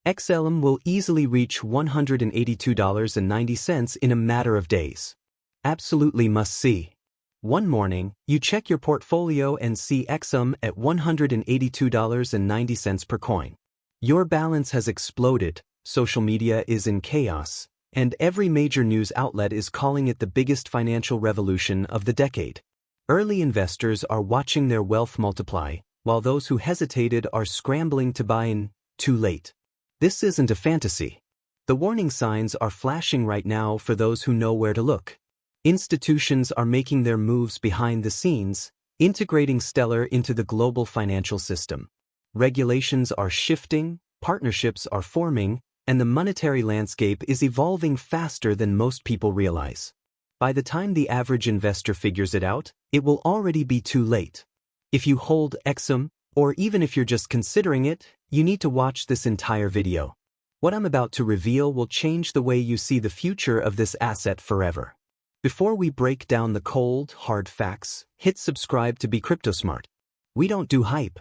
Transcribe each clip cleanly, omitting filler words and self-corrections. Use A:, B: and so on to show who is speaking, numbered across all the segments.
A: XLM will easily reach $182.90 in a matter of days. Absolutely must see. One morning, you check your portfolio and see XLM at $182.90 per coin. Your balance has exploded, social media is in chaos, and every major news outlet is calling it the biggest financial revolution of the decade. Early investors are watching their wealth multiply, while those who hesitated are scrambling to buy in. Too late. This isn't a fantasy. The warning signs are flashing right now for those who know where to look. Institutions are making their moves behind the scenes, integrating Stellar into the global financial system. Regulations are shifting, partnerships are forming, and the monetary landscape is evolving faster than most people realize. By the time the average investor figures it out, it will already be too late. If you hold XLM, or even if you're just considering it, you need to watch this entire video. What I'm about to reveal will change the way you see the future of this asset forever. Before we break down the cold, hard facts, hit subscribe to be crypto smart. We don't do hype.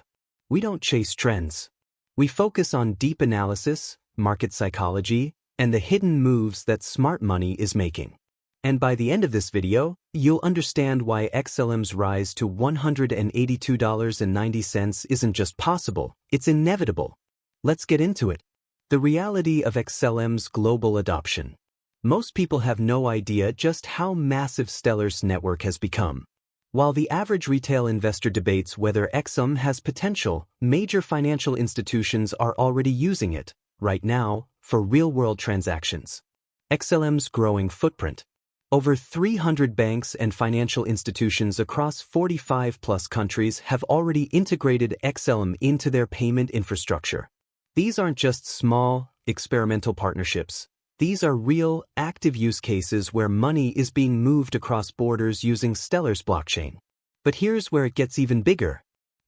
A: We don't chase trends. We focus on deep analysis, market psychology, and the hidden moves that smart money is making. And by the end of this video, you'll understand why XLM's rise to $182.90 isn't just possible, it's inevitable. Let's get into it. The reality of XLM's global adoption. Most people have no idea just how massive Stellar's network has become. While the average retail investor debates whether XLM has potential, major financial institutions are already using it, right now, for real-world transactions. XLM's growing footprint. Over 300 banks and financial institutions across 45-plus countries have already integrated XLM into their payment infrastructure. These aren't just small, experimental partnerships. These are real, active use cases where money is being moved across borders using Stellar's blockchain. But here's where it gets even bigger.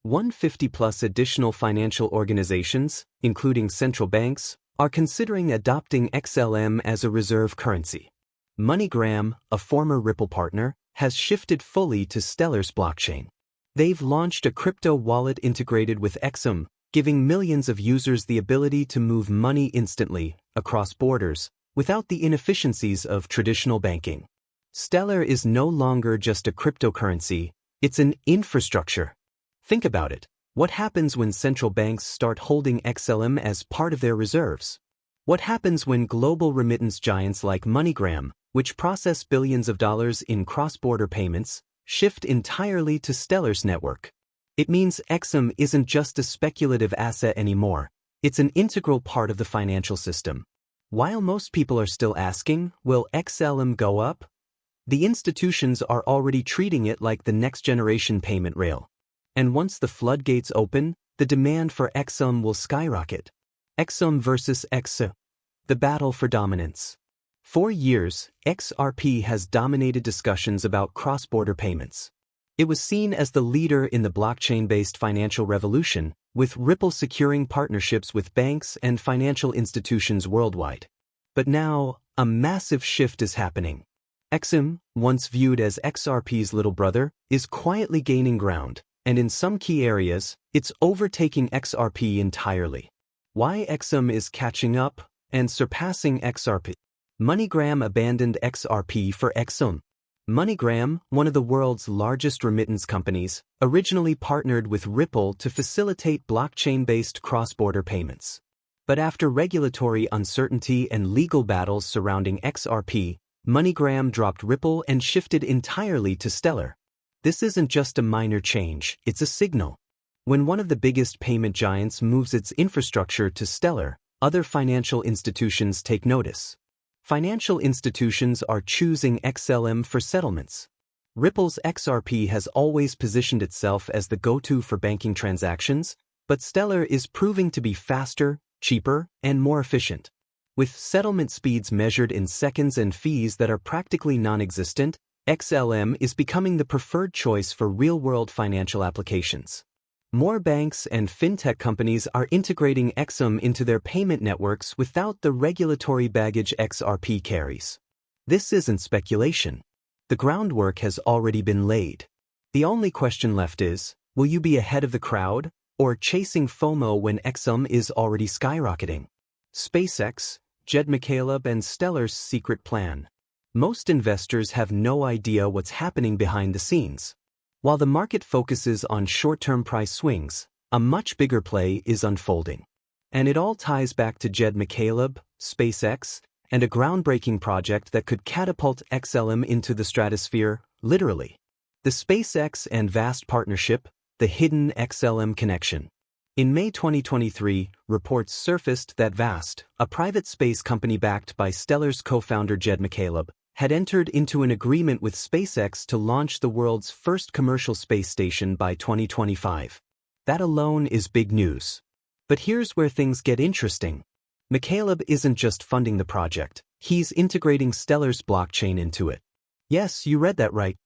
A: 150-plus additional financial organizations, including central banks, are considering adopting XLM as a reserve currency. MoneyGram, a former Ripple partner, has shifted fully to Stellar's blockchain. They've launched a crypto wallet integrated with XLM, giving millions of users the ability to move money instantly, across borders, without the inefficiencies of traditional banking. Stellar is no longer just a cryptocurrency, it's an infrastructure. Think about it. What happens when central banks start holding XLM as part of their reserves? What happens when global remittance giants like MoneyGram, which process billions of dollars in cross-border payments, shift entirely to Stellar's network? It means XLM isn't just a speculative asset anymore, it's an integral part of the financial system. While most people are still asking, will XLM go up? The institutions are already treating it like the next-generation payment rail. And once the floodgates open, the demand for XLM will skyrocket. XLM versus XLM. The battle for dominance. For years, XRP has dominated discussions about cross-border payments. It was seen as the leader in the blockchain-based financial revolution, with Ripple securing partnerships with banks and financial institutions worldwide. But now, a massive shift is happening. XLM, once viewed as XRP's little brother, is quietly gaining ground, and in some key areas, it's overtaking XRP entirely. Why XLM is catching up and surpassing XRP? MoneyGram abandoned XRP for XLM. MoneyGram, one of the world's largest remittance companies, originally partnered with Ripple to facilitate blockchain-based cross-border payments. But after regulatory uncertainty and legal battles surrounding XRP, MoneyGram dropped Ripple and shifted entirely to Stellar. This isn't just a minor change, it's a signal. When one of the biggest payment giants moves its infrastructure to Stellar, other financial institutions take notice. Financial institutions are choosing XLM for settlements. Ripple's XRP has always positioned itself as the go-to for banking transactions, but Stellar is proving to be faster, cheaper, and more efficient. With settlement speeds measured in seconds and fees that are practically non-existent, XLM is becoming the preferred choice for real-world financial applications. More banks and fintech companies are integrating XLM into their payment networks without the regulatory baggage XRP carries. This isn't speculation. The groundwork has already been laid. The only question left is, will you be ahead of the crowd, or chasing FOMO when XLM is already skyrocketing? SpaceX, Jed McCaleb and Stellar's secret plan. Most investors have no idea what's happening behind the scenes. While the market focuses on short-term price swings, a much bigger play is unfolding. And it all ties back to Jed McCaleb, SpaceX, and a groundbreaking project that could catapult XLM into the stratosphere, literally. The SpaceX and VAST partnership, the hidden XLM connection. In May 2023, reports surfaced that VAST, a private space company backed by Stellar's co-founder Jed McCaleb, had entered into an agreement with SpaceX to launch the world's first commercial space station by 2025. That alone is big news. But here's where things get interesting. McCaleb isn't just funding the project, he's integrating Stellar's blockchain into it. Yes, you read that right.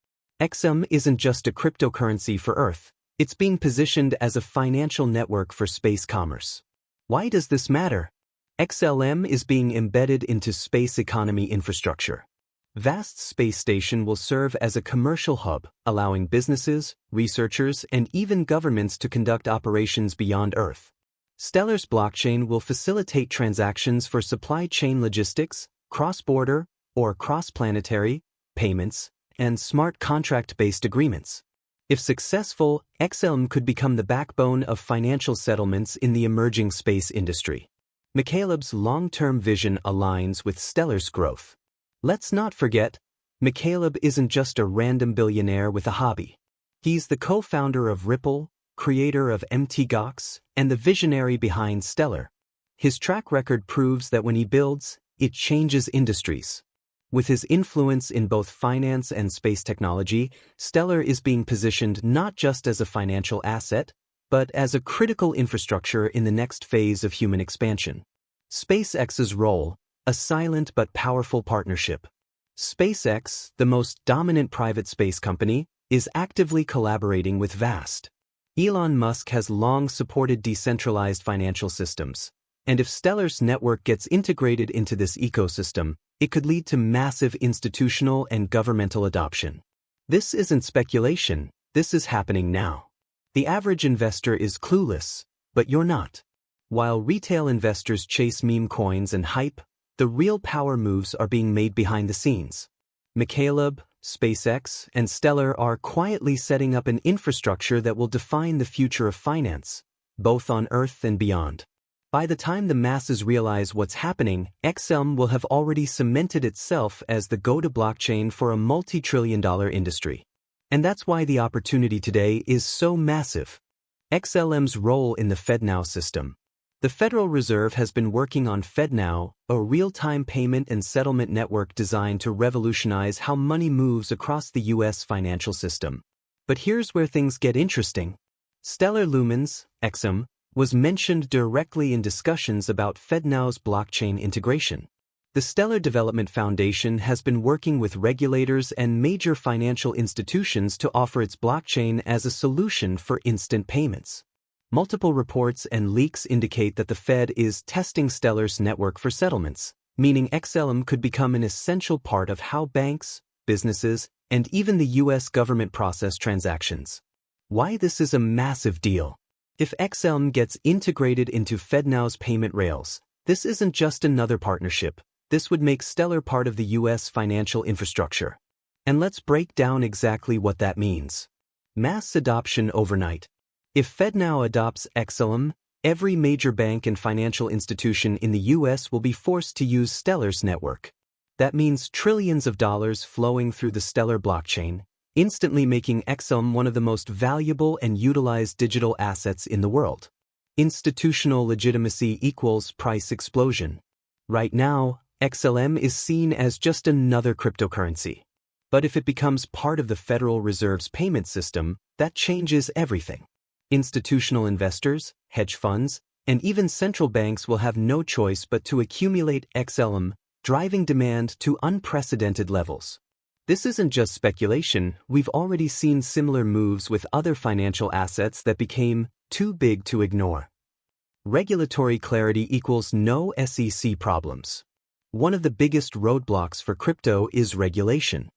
A: XLM isn't just a cryptocurrency for Earth, it's being positioned as a financial network for space commerce. Why does this matter? XLM is being embedded into space economy infrastructure. VAST's space station will serve as a commercial hub, allowing businesses, researchers, and even governments to conduct operations beyond Earth. Stellar's blockchain will facilitate transactions for supply chain logistics, cross-border or cross-planetary payments, and smart contract-based agreements. If successful, XLM could become the backbone of financial settlements in the emerging space industry. McCaleb's long-term vision aligns with Stellar's growth. Let's not forget, McCaleb isn't just a random billionaire with a hobby. He's the co-founder of Ripple, creator of MTGOX, and the visionary behind Stellar. His track record proves that when he builds, it changes industries. With his influence in both finance and space technology, Stellar is being positioned not just as a financial asset, but as a critical infrastructure in the next phase of human expansion. SpaceX's role, a silent but powerful partnership. SpaceX, the most dominant private space company, is actively collaborating with VAST. Elon Musk has long supported decentralized financial systems, and if Stellar's network gets integrated into this ecosystem, it could lead to massive institutional and governmental adoption. This isn't speculation, this is happening now. The average investor is clueless, but you're not. While retail investors chase meme coins and hype, the real power moves are being made behind the scenes. McCaleb, SpaceX, and Stellar are quietly setting up an infrastructure that will define the future of finance, both on Earth and beyond. By the time the masses realize what's happening, XLM will have already cemented itself as the go-to blockchain for a multi-trillion-dollar industry. And that's why the opportunity today is so massive. XLM's role in the FedNow system. The Federal Reserve has been working on FedNow, a real-time payment and settlement network designed to revolutionize how money moves across the U.S. financial system. But here's where things get interesting. Stellar Lumens, XLM, was mentioned directly in discussions about FedNow's blockchain integration. The Stellar Development Foundation has been working with regulators and major financial institutions to offer its blockchain as a solution for instant payments. Multiple reports and leaks indicate that the Fed is testing Stellar's network for settlements, meaning XLM could become an essential part of how banks, businesses, and even the U.S. government process transactions. Why this is a massive deal. If XLM gets integrated into FedNow's payment rails, this isn't just another partnership, this would make Stellar part of the U.S. financial infrastructure. And let's break down exactly what that means. Mass adoption overnight. If FedNow adopts XLM, every major bank and financial institution in the U.S. will be forced to use Stellar's network. That means trillions of dollars flowing through the Stellar blockchain, instantly making XLM one of the most valuable and utilized digital assets in the world. Institutional legitimacy equals price explosion. Right now, XLM is seen as just another cryptocurrency. But if it becomes part of the Federal Reserve's payment system, that changes everything. Institutional investors, hedge funds, and even central banks will have no choice but to accumulate XLM, driving demand to unprecedented levels. This isn't just speculation, we've already seen similar moves with other financial assets that became too big to ignore. Regulatory clarity equals no SEC problems. One of the biggest roadblocks for crypto is regulation.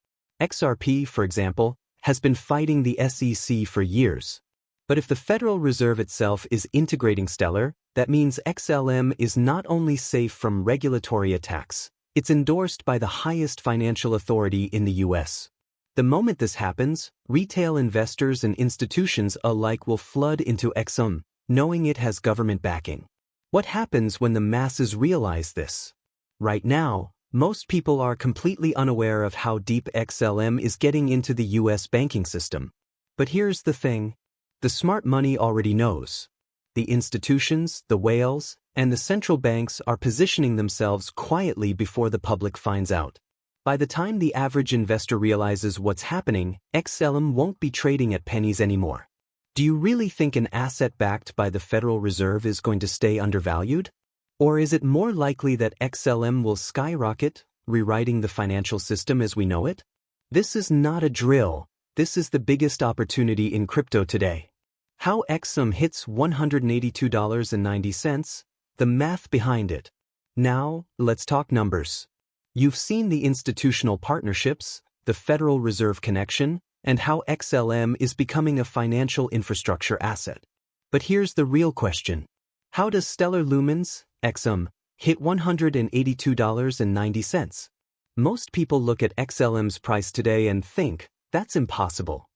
A: XRP, for example, has been fighting the SEC for years. But if the Federal Reserve itself is integrating Stellar, That means XLM is not only safe from regulatory attacks, it's endorsed by the highest financial authority in the US. The moment this happens, retail investors and institutions alike will flood into XLM, knowing it has government backing. What happens when the masses realize this? Right now, most people are completely unaware of how deep XLM is getting into the US banking system. But here's the thing. The smart money already knows. The institutions, the whales, and the central banks are positioning themselves quietly before the public finds out. By the time the average investor realizes what's happening, XLM won't be trading at pennies anymore. Do you really think an asset backed by the Federal Reserve is going to stay undervalued? Or is it more likely that XLM will skyrocket, rewriting the financial system as we know it? This is not a drill. This is the biggest opportunity in crypto today. How XLM hits $182.90, the math behind it. Now, let's talk numbers. You've seen the institutional partnerships, the Federal Reserve connection, and how XLM is becoming a financial infrastructure asset. But here's the real question. How does Stellar Lumens, XLM, hit $182.90? Most people look at XLM's price today and think, that's impossible.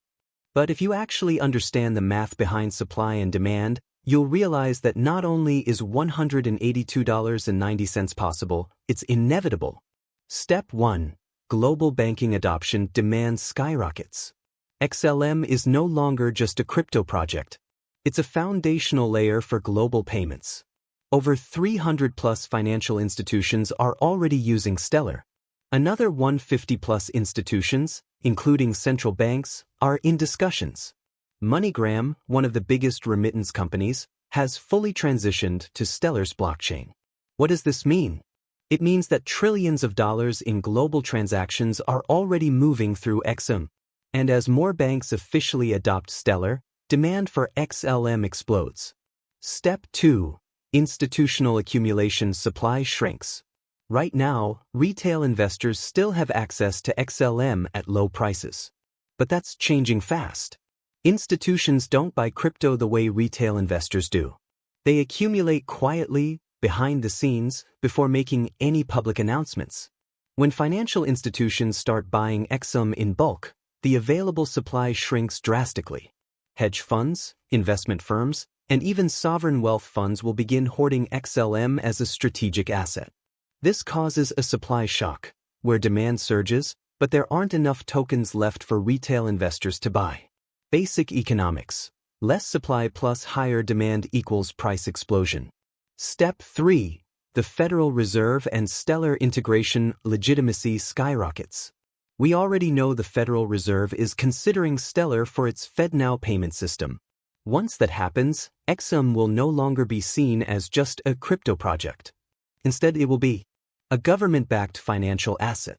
A: But if you actually understand the math behind supply and demand, you'll realize that not only is $182.90 possible, it's inevitable. Step 1. Global banking adoption demand skyrockets. XLM is no longer just a crypto project. It's a foundational layer for global payments. Over 300+ financial institutions are already using Stellar. Another 150+ institutions, including central banks, are in discussions. MoneyGram, one of the biggest remittance companies, has fully transitioned to Stellar's blockchain. What does this mean? It means that trillions of dollars in global transactions are already moving through XLM. And as more banks officially adopt Stellar, demand for XLM explodes. Step 2. Institutional accumulation supply shrinks. Right now, retail investors still have access to XLM at low prices. But that's changing fast. Institutions don't buy crypto the way retail investors do. They accumulate quietly, behind the scenes, before making any public announcements. When financial institutions start buying XLM in bulk, the available supply shrinks drastically. Hedge funds, investment firms, and even sovereign wealth funds will begin hoarding XLM as a strategic asset. This causes a supply shock, where demand surges, but there aren't enough tokens left for retail investors to buy. Basic economics. Less supply plus higher demand equals price explosion. Step 3. The Federal Reserve and Stellar integration legitimacy skyrockets. We already know the Federal Reserve is considering Stellar for its FedNow payment system. Once that happens, XLM will no longer be seen as just a crypto project. Instead, it will be a government-backed financial asset,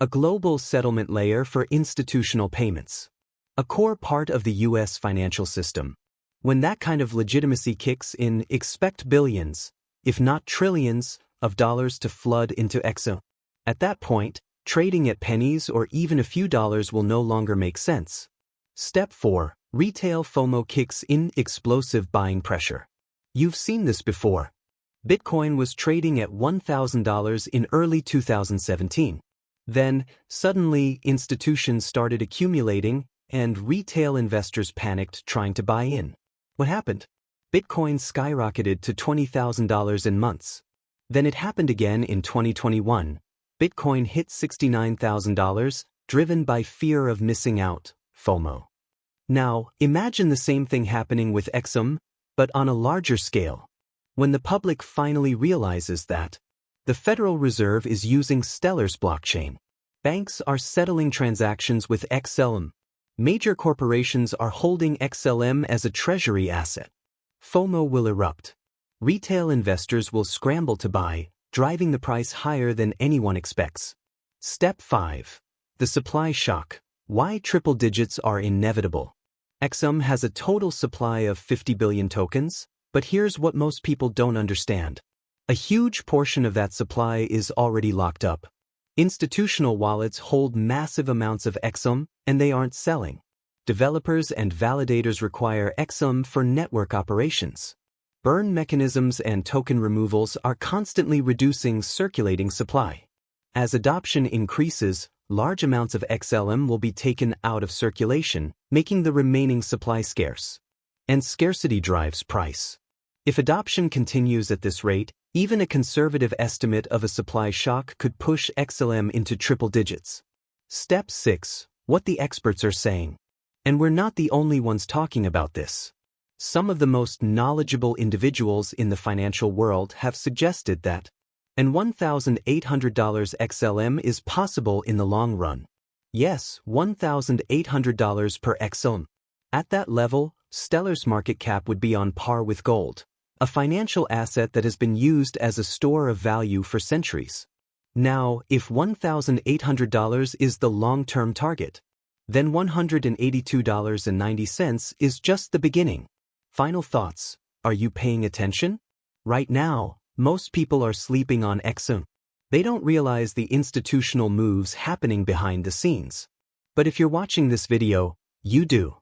A: a global settlement layer for institutional payments, a core part of the US financial system. When that kind of legitimacy kicks in, expect billions, if not trillions, of dollars to flood into XLM. At that point, trading at pennies or even a few dollars will no longer make sense. Step 4. Retail FOMO kicks in, explosive buying pressure. You've seen this before. Bitcoin was trading at $1,000 in early 2017. Then, suddenly, institutions started accumulating, and retail investors panicked trying to buy in. What happened? Bitcoin skyrocketed to $20,000 in months. Then it happened again in 2021. Bitcoin hit $69,000, driven by fear of missing out, FOMO. Now, imagine the same thing happening with XLM, but on a larger scale. When the public finally realizes that the Federal Reserve is using Stellar's blockchain, banks are settling transactions with XLM. Major corporations are holding XLM as a treasury asset. FOMO will erupt. Retail investors will scramble to buy, driving the price higher than anyone expects. Step 5. The supply shock. Why triple digits are inevitable. XLM has a total supply of 50 billion tokens, but here's what most people don't understand. A huge portion of that supply is already locked up. Institutional wallets hold massive amounts of XLM, and they aren't selling. Developers and validators require XLM for network operations. Burn mechanisms and token removals are constantly reducing circulating supply. As adoption increases, large amounts of XLM will be taken out of circulation, making the remaining supply scarce. And scarcity drives price. If adoption continues at this rate, even a conservative estimate of a supply shock could push XLM into triple digits. Step 6. What the experts are saying. And we're not the only ones talking about this. Some of the most knowledgeable individuals in the financial world have suggested that an $1,800 XLM is possible in the long run. Yes, $1,800 per XLM. At that level, Stellar's market cap would be on par with gold, a financial asset that has been used as a store of value for centuries. Now, if $1,800 is the long-term target, then $182.90 is just the beginning. Final thoughts. Are you paying attention? Right now, most people are sleeping on XLM. They don't realize the institutional moves happening behind the scenes. But if you're watching this video, you do.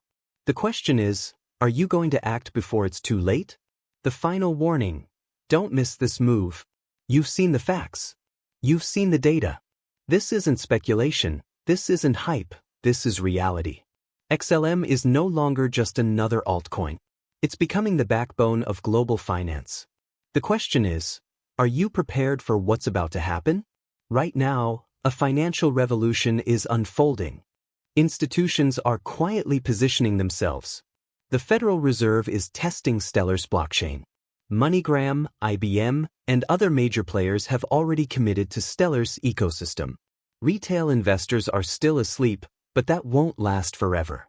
A: The question is, are you going to act before it's too late? The final warning. Don't miss this move. You've seen the facts. You've seen the data. This isn't speculation. This isn't hype. This is reality. XLM is no longer just another altcoin. It's becoming the backbone of global finance. The question is, are you prepared for what's about to happen? Right now, a financial revolution is unfolding. Institutions are quietly positioning themselves. The Federal Reserve is testing Stellar's blockchain. MoneyGram, IBM, and other major players have already committed to Stellar's ecosystem. Retail investors are still asleep, but that won't last forever.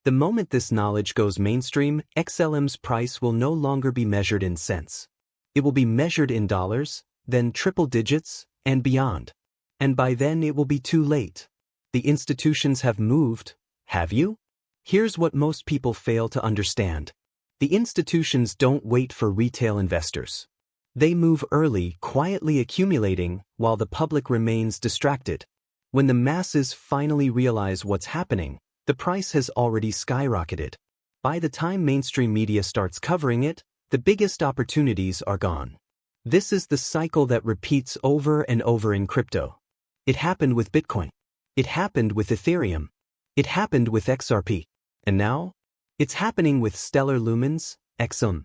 A: The moment this knowledge goes mainstream, XLM's price will no longer be measured in cents. It will be measured in dollars, then triple digits, and beyond. And by then it will be too late. The institutions have moved, have you? Here's what most people fail to understand. The institutions don't wait for retail investors. They move early, quietly accumulating, while the public remains distracted. When the masses finally realize what's happening, the price has already skyrocketed. By the time mainstream media starts covering it, the biggest opportunities are gone. This is the cycle that repeats over and over in crypto. It happened with Bitcoin. It happened with Ethereum. It happened with XRP. And now, it's happening with Stellar Lumens, XLM.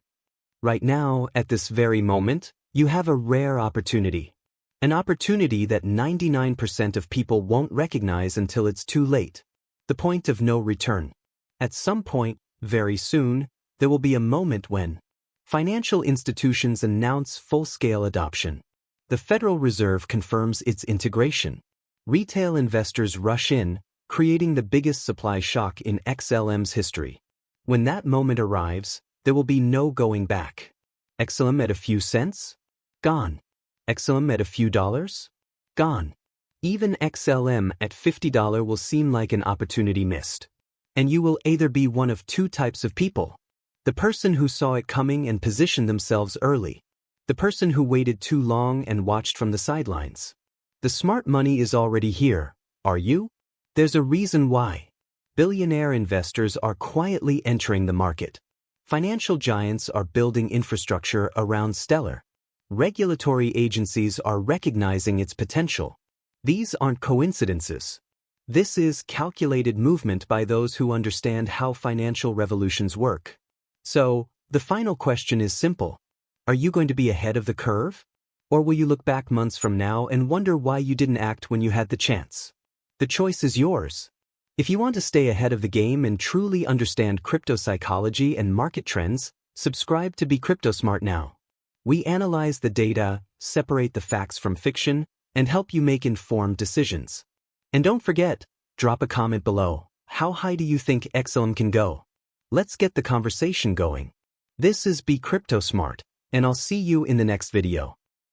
A: Right now, at this very moment, you have a rare opportunity. An opportunity that 99% of people won't recognize until it's too late. The point of no return. At some point, very soon, there will be a moment when financial institutions announce full-scale adoption. The Federal Reserve confirms its integration. Retail investors rush in, creating the biggest supply shock in XLM's history. When that moment arrives, there will be no going back. XLM at a few cents? Gone. XLM at a few dollars? Gone. Even XLM at $50 will seem like an opportunity missed. And you will either be one of two types of people. The person who saw it coming and positioned themselves early. The person who waited too long and watched from the sidelines. The smart money is already here, are you? There's a reason why. Billionaire investors are quietly entering the market. Financial giants are building infrastructure around Stellar. Regulatory agencies are recognizing its potential. These aren't coincidences. This is calculated movement by those who understand how financial revolutions work. So, the final question is simple. Are you going to be ahead of the curve? Or will you look back months from now and wonder why you didn't act when you had the chance? The choice is yours. If you want to stay ahead of the game and truly understand crypto psychology and market trends, subscribe to Be Crypto Smart now. We analyze the data, separate the facts from fiction, and help you make informed decisions. And don't forget, drop a comment below. How high do you think XLM can go? Let's get the conversation going. This is Be Crypto Smart, and I'll see you in the next video.